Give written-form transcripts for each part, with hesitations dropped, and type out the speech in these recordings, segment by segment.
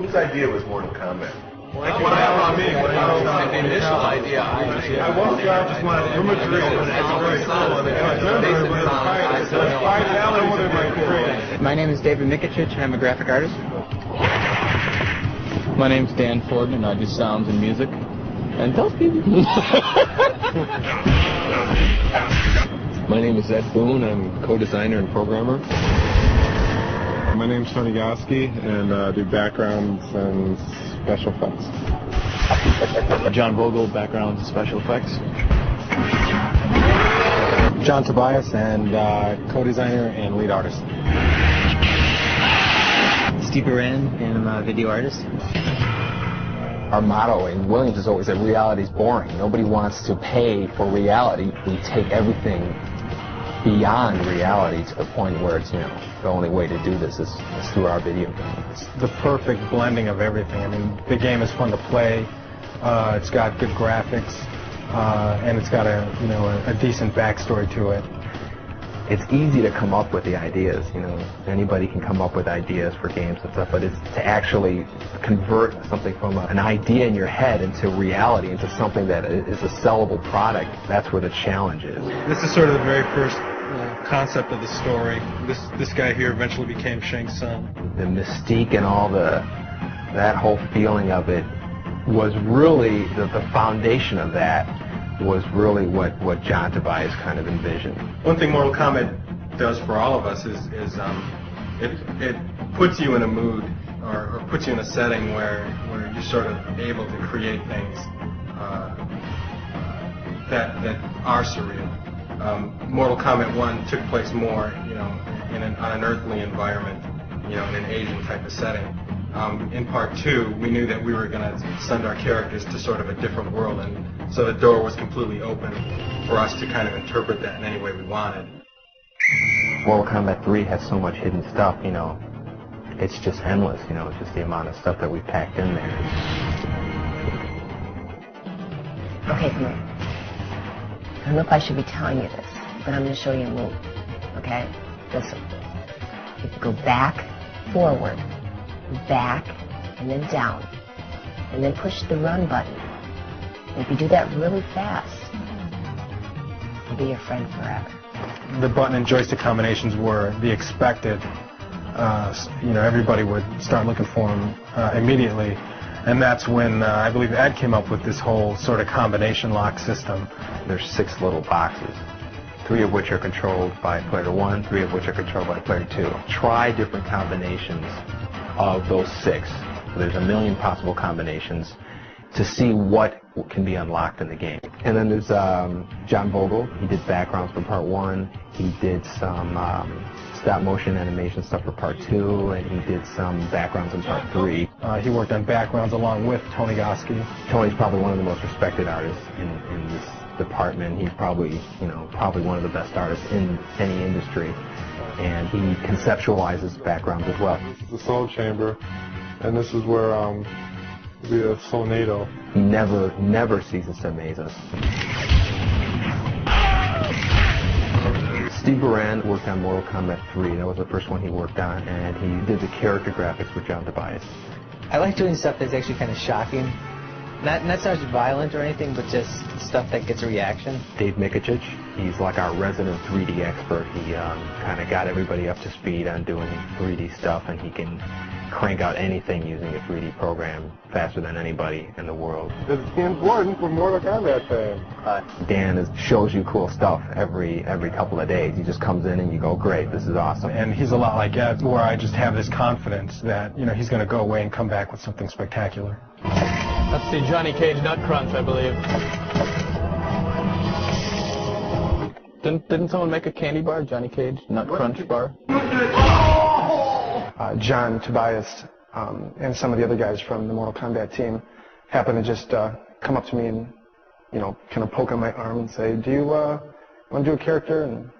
Whose idea was Mortal Kombat? Well, that's what I mean. The initial idea, I walked around just wanted to immigrate, and it's very cool. And I remember when I was My name is David Mikic, and I'm a graphic artist. My name's Dan Ford, and I do sounds and music. And tell people. My name is Ed Boone. I'm co-designer and programmer. My name's Tony Goski, and I do backgrounds and special effects. John Vogel, backgrounds and special effects. John Tobias, and co-designer and lead artist. Steve Moran, and I'm a video artist. Our motto in Williams is always that reality's boring. Nobody wants to pay for reality. We take everything beyond reality to the point where it's, the only way to do this is through our video game. It's the perfect blending of everything. I mean, the game is fun to play. It's got good graphics, and it's got a decent backstory to it. It's easy to come up with the ideas, anybody can come up with ideas for games and stuff, but it's to actually convert something from an idea in your head into reality, into something that is a sellable product. That's where the challenge is. This is sort of the very first concept of the story. This guy here eventually became Shang Tsung. The mystique and all that whole feeling of it was really, the foundation of that was really what John Tobias kind of envisioned. One thing Mortal Kombat does for all of us is it puts you in a mood or puts you in a setting where you're sort of able to create things that are surreal. Mortal Kombat 1 took place more, on an earthly environment, in an Asian type of setting. In part 2, we knew that we were going to send our characters to sort of a different world, and so the door was completely open for us to kind of interpret that in any way we wanted. Mortal Kombat 3 has so much hidden stuff, it's just endless, it's just the amount of stuff that we packed in there. Okay, come here. I don't know if I should be telling you this, but I'm going to show you a move, okay? Listen. You can go back, forward, back, and then down, and then push the run button. And if you do that really fast, I'll be your friend forever. The button and joystick combinations were the expected. Everybody would start looking for them immediately, and that's when I believe Ed came up with this whole sort of combination lock system. There's 6 little boxes, 3 of which are controlled by player 1, 3 of which are controlled by player 2. Try different combinations of those 6. There's a million possible combinations to see what can be unlocked in the game. And then there's John Vogel. He did backgrounds for part 1. He did some stop motion animation stuff for part 2, and he did some backgrounds in part 3. He worked on backgrounds along with Tony Goski. Tony's probably one of the most respected artists in this department. He's probably one of the best artists in any industry. And he conceptualizes backgrounds as well. This is the Soul Chamber, and this is where the Soulnado. He never ceases to amaze us. Steve Moran worked on Mortal Kombat 3. That was the first one he worked on, and he did the character graphics with John Tobias. I like doing stuff that's actually kind of shocking. Not so much violent or anything, but just stuff that gets a reaction. Dave Mikic, he's like our resident 3D expert. He kind of got everybody up to speed on doing 3D stuff, and he can crank out anything using a 3D program faster than anybody in the world. It's important for Mortal Kombat fans. Dan shows you cool stuff every couple of days. He just comes in and you go, great, this is awesome. And he's a lot like Ed, where I just have this confidence that he's going to go away and come back with something spectacular. That's the Johnny Cage Nut Crunch, I believe. Didn't someone make a candy bar, Johnny Cage Nut Crunch bar? John Tobias and some of the other guys from the Mortal Kombat team happened to just come up to me and, kind of poke on my arm and say, do you want to do a character? And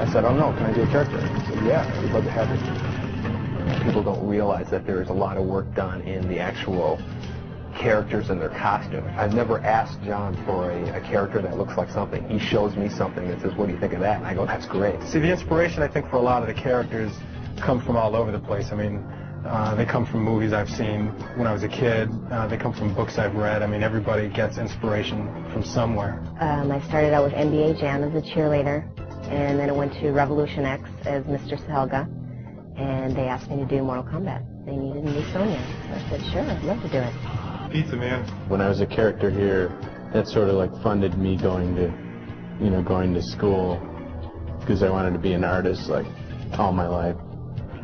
I said, oh no, can I do a character? And he said, yeah, I'd love to have it. People don't realize that there is a lot of work done in the actual characters and their costume. I've never asked John for a character that looks like something. He shows me something and says, what do you think of that? And I go, that's great. See, the inspiration, I think, for a lot of the characters come from all over the place. I mean, They come from movies I've seen when I was a kid. They come from books I've read. I mean, everybody gets inspiration from somewhere. I started out with NBA Jam as a cheerleader, and then I went to Revolution X as Mr. Helga, and they asked me to do Mortal Kombat. They needed a new Sonya. So I said, sure, I'd love to do it. Pizza man. When I was a character here, that sort of like funded me going to school because I wanted to be an artist like all my life.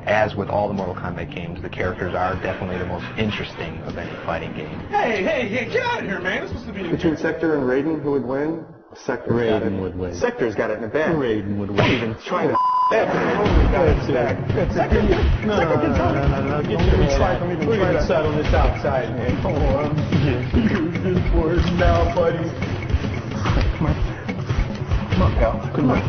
As with all the Mortal Kombat games, the characters are definitely the most interesting of any fighting game. Hey, get out of here, man. It's supposed to be... Between Sector and Raiden, who would win? Raiden would win. Sector's got it in the bag. Raiden would win. Not even trying to... Sector, no. We're going to settle this outside, man. Come on. Good word now, buddy. Come on, pal. Come on.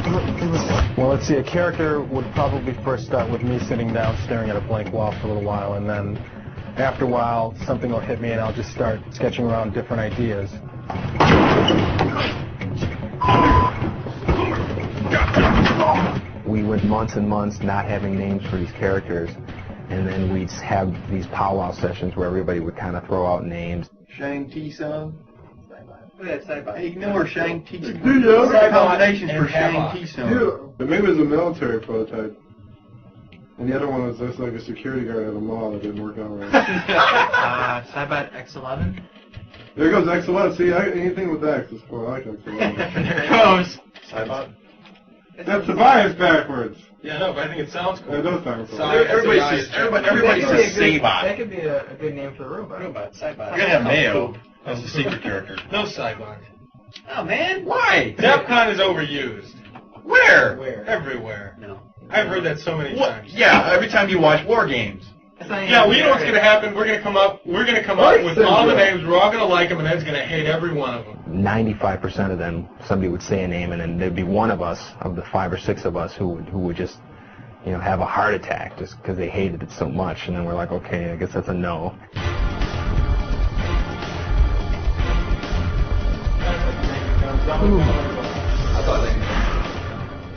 Well, let's see. A character would probably first start with me sitting down, staring at a blank wall for a little while, and then after a while, something will hit me, and I'll just start sketching around different ideas. We went months and months not having names for these characters, and then we'd have these powwow sessions where everybody would kind of throw out names. Shang Tsung. Ignore Shang Tsung. Combinations for Shang Tsung. Yeah. The name is a military prototype. And the other one was just like a security guard at a mall that didn't work out right. Cybot X11. There goes X11. See, anything with X is cool. I like X11. There it goes. Cybot. That's the bias backwards. Yeah, no, but I think it sounds cool. It does sound cool. Everybody says Cybot. That could be a good name for a robot. Cybot. We're gonna have Mayo as the secret character. No Cybot. Oh man, why? Capcom is overused. Where? Everywhere. No. I've heard that so many What? times. Yeah, every time you watch War Games. Yeah, well, you know what's going to happen? We're going to come up with all the names. We're all going to like them, and Ed's going to hate every one of them. 95% of them, somebody would say a name, and then there'd be one of us, of the 5 or 6 of us, who would just, have a heart attack just because they hated it so much. And then we're like, okay, I guess that's a no.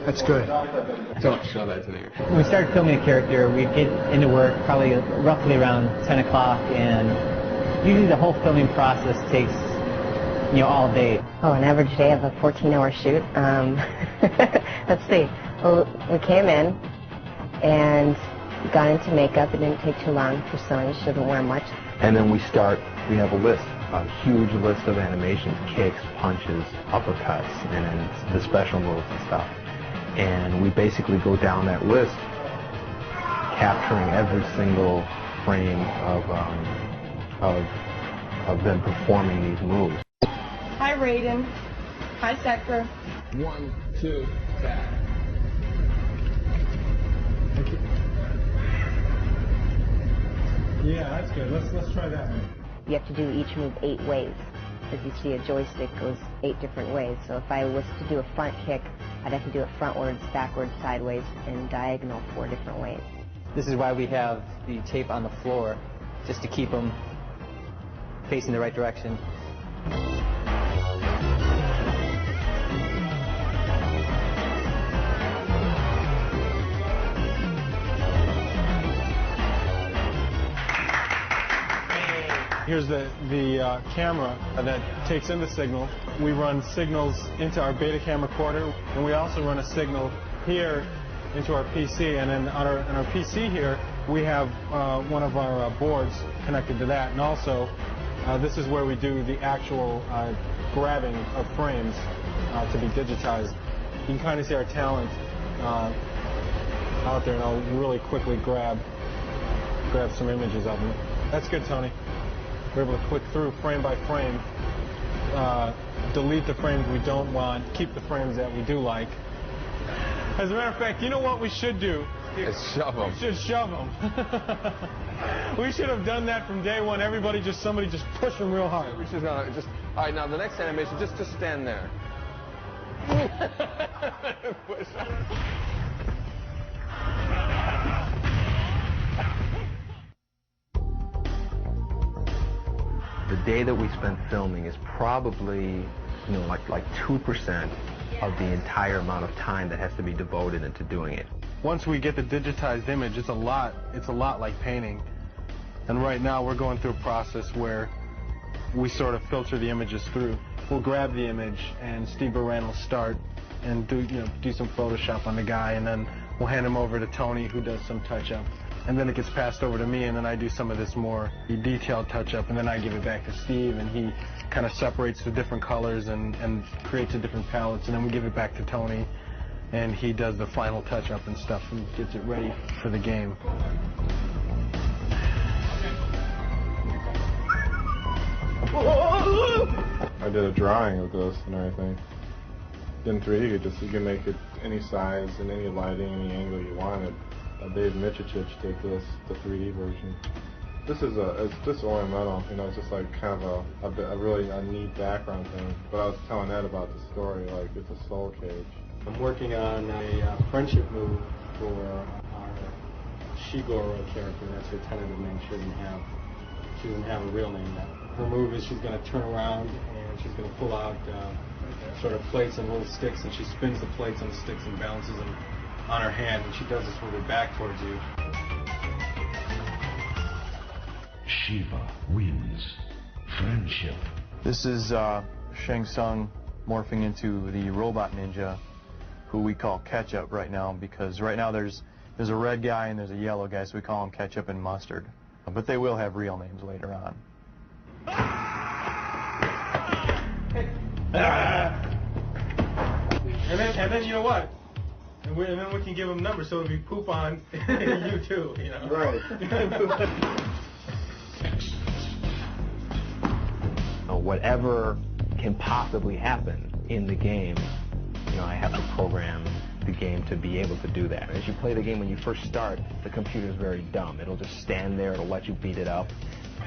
That's good. Don't show that to me. When we started filming a character, we'd get into work probably roughly around 10 o'clock, and usually the whole filming process takes, all day. Oh, an average day of a 14-hour shoot? Let's see. Well, we came in and got into makeup. It didn't take too long for Sonya. She doesn't wear much. And then we have a list, a huge list of animations, kicks, punches, uppercuts, and then the special moves and stuff. And we basically go down that list, capturing every single frame of them performing these moves. Hi, Raiden. Hi, Sector. 1, 2, tap. Yeah, that's good. Let's try that one. You have to do each move 8 ways. As you see, a joystick goes 8 different ways. So if I was to do a front kick, I'd have to do it frontwards, backwards, sideways, and diagonal 4 different ways. This is why we have the tape on the floor, just to keep them facing the right direction. Here's the camera that takes in the signal. We run signals into our Betacam recorder, and we also run a signal here into our PC. And then on our PC here, we have one of our boards connected to that. And also, this is where we do the actual grabbing of frames to be digitized. You can kind of see our talent out there, and I'll really quickly grab some images of them. That's good, Tony. We're able to click through frame by frame, delete the frames we don't want, keep the frames that we do like. As a matter of fact, you know what we should do? It's shove them. We should shove them. We should have done that from day one. Somebody just push them real hard. We should all right, now the next animation, just stand there. Push. The day that we spend filming is probably, like 2% of the entire amount of time that has to be devoted into doing it. Once we get the digitized image, it's a lot like painting. And right now we're going through a process where we sort of filter the images through. We'll grab the image and Steve Baran will start and do some Photoshop on the guy, and then we'll hand him over to Tony, who does some touch-up. And then it gets passed over to me, and then I do some of this more detailed touch-up, and then I give it back to Steve, and he kind of separates the different colors and creates the different palettes, and then we give it back to Tony, and he does the final touch-up and stuff and gets it ready for the game. I did a drawing of this and everything. In 3D, you can make it any size and any lighting, any angle you wanted. Dave Michich did this, the 3D version. It's just ornamental, it's just like kind of a really neat background thing. But I was telling Ed about the story, like it's a soul cage. I'm working on a friendship move for our Shigoro character. That's her tentative name. She doesn't have a real name yet. Her move is she's going to turn around and she's going to pull out sort of plates and little sticks, and she spins the plates on the sticks and balances them on her hand, and she does this with her back towards you. Shiva wins. Friendship. This is Shang Tsung morphing into the robot ninja, who we call Ketchup right now, because right now there's a red guy and there's a yellow guy, so we call them Ketchup and Mustard. But they will have real names later on. And then you know what? And then we can give them numbers, so if you poop on you too, Right. Whatever can possibly happen in the game, I have to program the game to be able to do that. As you play the game when you first start, the computer's very dumb. It'll just stand there, it'll let you beat it up.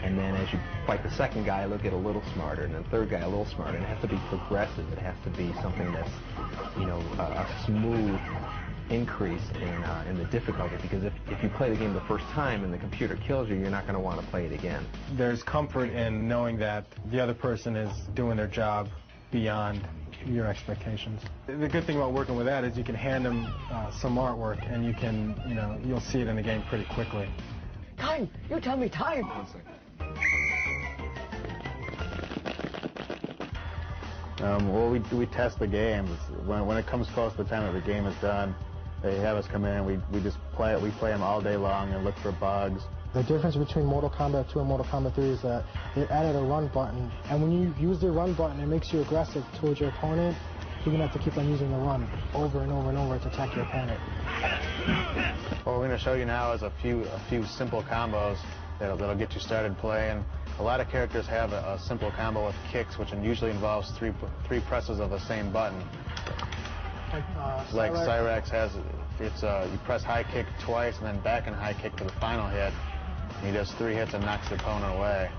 And then as you fight the second guy, it'll get a little smarter, and the third guy a little smarter. And it has to be progressive. It has to be something that's, a smooth increase in the difficulty. Because if you play the game the first time and the computer kills you, you're not going to want to play it again. There's comfort in knowing that the other person is doing their job beyond your expectations. The good thing about working with that is you can hand them some artwork, and you can, you'll see it in the game pretty quickly. Time! You tell me time! Well, we test the games. When it comes close to the time that the game is done, they have us come in and we just play it. We play them all day long and look for bugs. The difference between Mortal Kombat 2 and Mortal Kombat 3 is that they added a run button, and when you use the run button, it makes you aggressive towards your opponent. You're going to have to keep on using the run over and over and over to attack your opponent. What we're going to show you now is a few simple combos that'll get you started playing. A lot of characters have a simple combo with kicks, which usually involves three presses of the same button. Like Cyrax has, you press high kick twice and then back and high kick for the final hit. He does 3 hits and knocks the opponent away.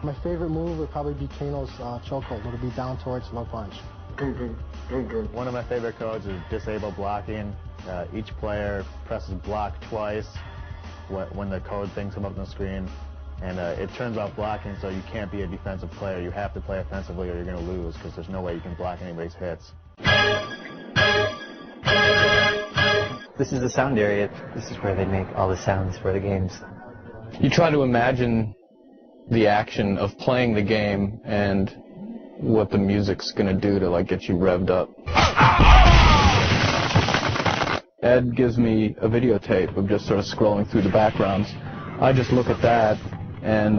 My favorite move would probably be Kano's chokehold. It'll be down towards low punch. One of my favorite codes is disable blocking. Each player presses block twice when the code things come up on the screen. And it turns off blocking, so you can't be a defensive player. You have to play offensively or you're going to lose, because there's no way you can block anybody's hits. This is the sound area. This is where they make all the sounds for the games. You try to imagine the action of playing the game and what the music's going to do to get you revved up. Ed gives me a videotape of just sort of scrolling through the backgrounds. I just look at that and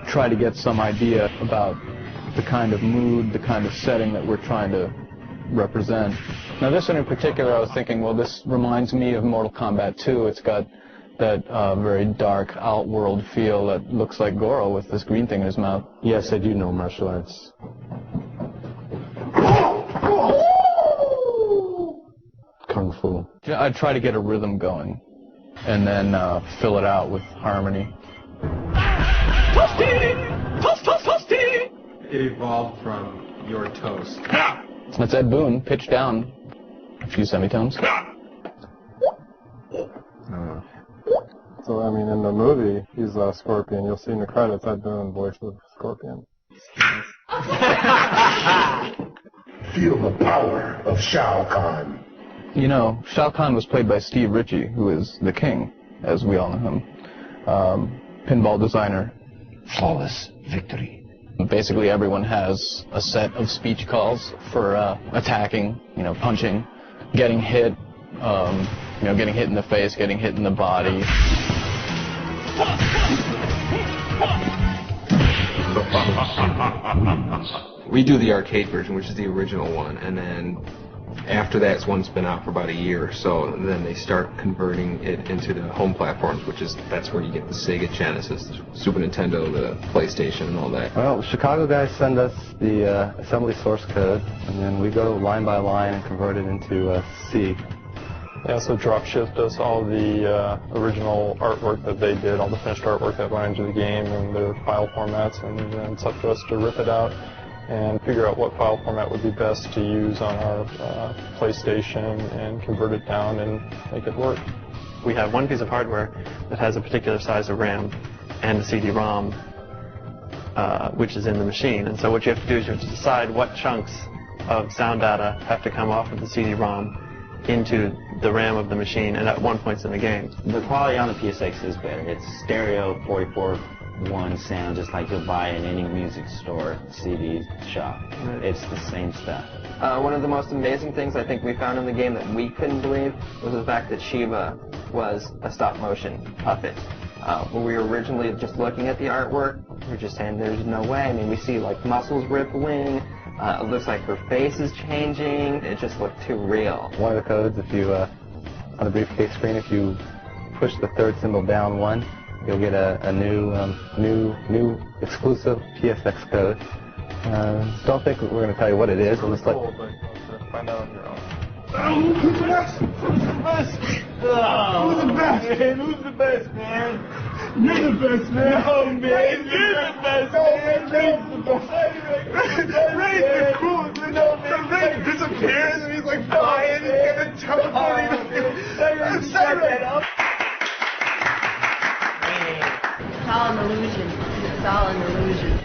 try to get some idea about the kind of mood, the kind of setting that we're trying to represent. Now this one in particular, I was thinking, well, this reminds me of Mortal Kombat 2. It's got that very dark, outworld feel that looks like Goro with this green thing in his mouth. Yes, I do know martial arts. Kung Fu. I try to get a rhythm going and then fill it out with harmony. Toasty! Toast, toast, toasty! It evolved from Your Toast. That's Ed Boon, pitched down a few semitones. So, I mean, in the movie, he's Scorpion. You'll see in the credits, Ed Boon voiced with Scorpion. Feel the power of Shao Kahn. You know, Shao Kahn was played by Steve Ritchie, who is the king, as we all know him. Pinball designer. Flawless victory. Basically, everyone has a set of speech calls for attacking, you know, punching, getting hit, you know, getting hit in the face, getting hit in the body. We do the arcade version, which is the original one, and then after that's one's been out for about a year or so, and then they start converting it into the home platforms, that's where you get the Sega Genesis, the Super Nintendo, the PlayStation, and all that. Well, the Chicago guys send us the assembly source code, and then we go line by line and convert it into C. Yeah, so Dropshipped us all the original artwork that they did, all the finished artwork that went into the game and their file formats, and then it's up to us to rip it out and figure out what file format would be best to use on our PlayStation and convert it down and make it work. We have one piece of hardware that has a particular size of RAM and a CD-ROM, which is in the machine. And so what you have to do is you have to decide what chunks of sound data have to come off of the CD-ROM into the RAM of the machine, and at one point in the game. The quality on the PSX is better. It's stereo 44:1 sound, just like you'll buy in any music store, CD shop. It's the same stuff. One of the most amazing things I think we found in the game that we couldn't believe was the fact that Shiva was a stop-motion puppet. When we were originally just looking at the artwork, we were just saying there's no way. I mean, we see like muscles rippling. It looks like her face is changing. It just looked too real. One of the codes, if you, on the briefcase screen, if you push the third symbol down 1, you'll get a new exclusive PSX code. Don't think we're going to tell you what it is. It's cool, but find out on your own. Who's the best? Who's the best? Who's the best, man? Who's the best, man? You're the best, man. Oh, man. You're the best, man. Ray's the best. Ray's the coolest. No, man. Ray disappears and he's like flying and getting teleporting. Set that up. It's all an illusion. It's all an illusion.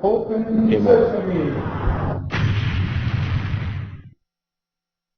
Open sesame.